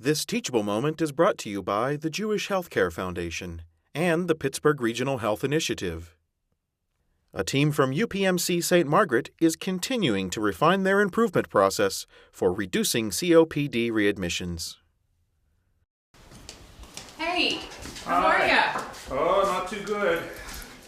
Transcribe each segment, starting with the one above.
This teachable moment is brought to you by the Jewish Healthcare Foundation and the Pittsburgh Regional Health Initiative. A team from UPMC St. Margaret is continuing to refine their improvement process for reducing COPD readmissions. Hey, how are ya? Oh, not too good.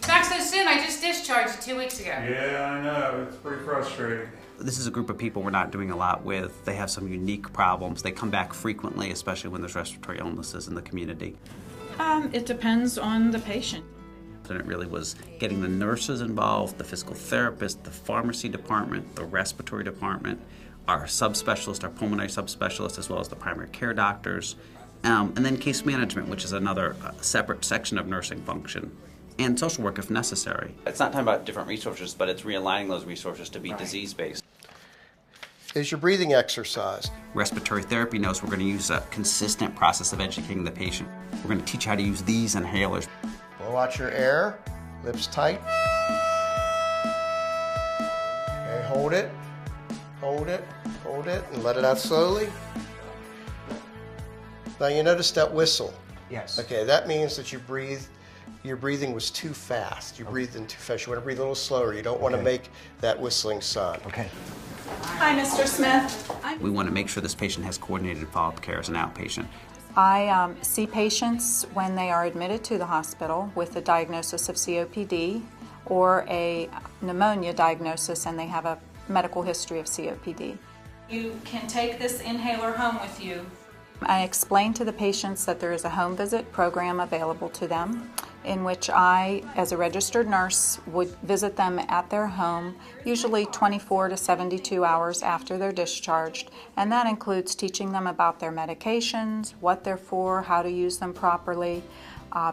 Back so soon, I just discharged you 2 weeks ago. Yeah, I know. It's pretty frustrating. This is a group of people we're not doing a lot with. They have some unique problems. They come back frequently, especially when there's respiratory illnesses in the community. It depends on the patient. And it really was getting the nurses involved, the physical therapist, the pharmacy department, the respiratory department, our subspecialist, our pulmonary subspecialist, as well as the primary care doctors, and then case management, which is another separate section of nursing function, and social work if necessary. It's not talking about different resources, but it's realigning those resources to be disease-based. Is your breathing exercised? Respiratory therapy knows we're going to use a consistent process of educating the patient. We're going to teach how to use these inhalers. Blow out your air, lips tight. Okay, hold it, and let it out slowly. Now you notice that whistle? Yes. Okay, that means that your breathing was too fast. You breathed in too fast. You want to breathe a little slower. You don't want to make that whistling sound. Okay. Hi, Mr. Smith. We want to make sure this patient has coordinated follow-up care as an outpatient. I see patients when they are admitted to the hospital with a diagnosis of COPD or a pneumonia diagnosis and they have a medical history of COPD. You can take this inhaler home with you. I explain to the patients that there is a home visit program available to them in which I, as a registered nurse, would visit them at their home, usually 24 to 72 hours after they're discharged, and that includes teaching them about their medications, what they're for, how to use them properly,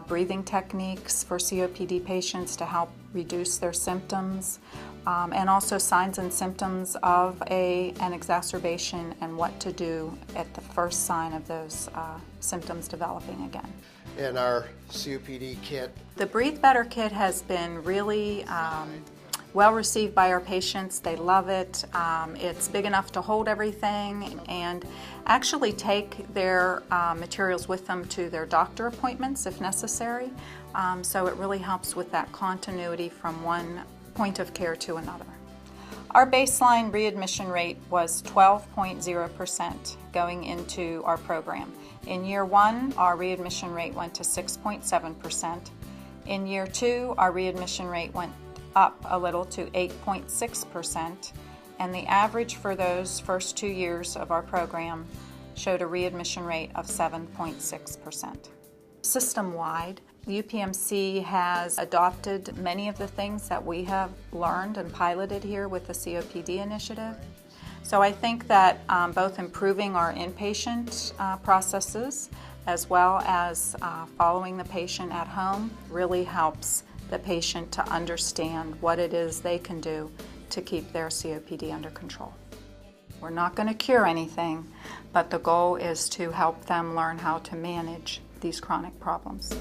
breathing techniques for COPD patients to help reduce their symptoms, and also signs and symptoms of an exacerbation and what to do at the first sign of those symptoms developing again. And our COPD kit. The Breathe Better kit has been really well received by our patients. They love it. It's big enough to hold everything and actually take their materials with them to their doctor appointments if necessary. So it really helps with that continuity from one point of care to another. Our baseline readmission rate was 12.0% going into our program. In year one, our readmission rate went to 6.7%. In year two, our readmission rate went up a little to 8.6%, and the average for those first 2 years of our program showed a readmission rate of 7.6%. System-wide, the UPMC has adopted many of the things that we have learned and piloted here with the COPD initiative. So I think that both improving our inpatient processes as well as following the patient at home really helps the patient to understand what it is they can do to keep their COPD under control. We're not going to cure anything, but the goal is to help them learn how to manage these chronic problems.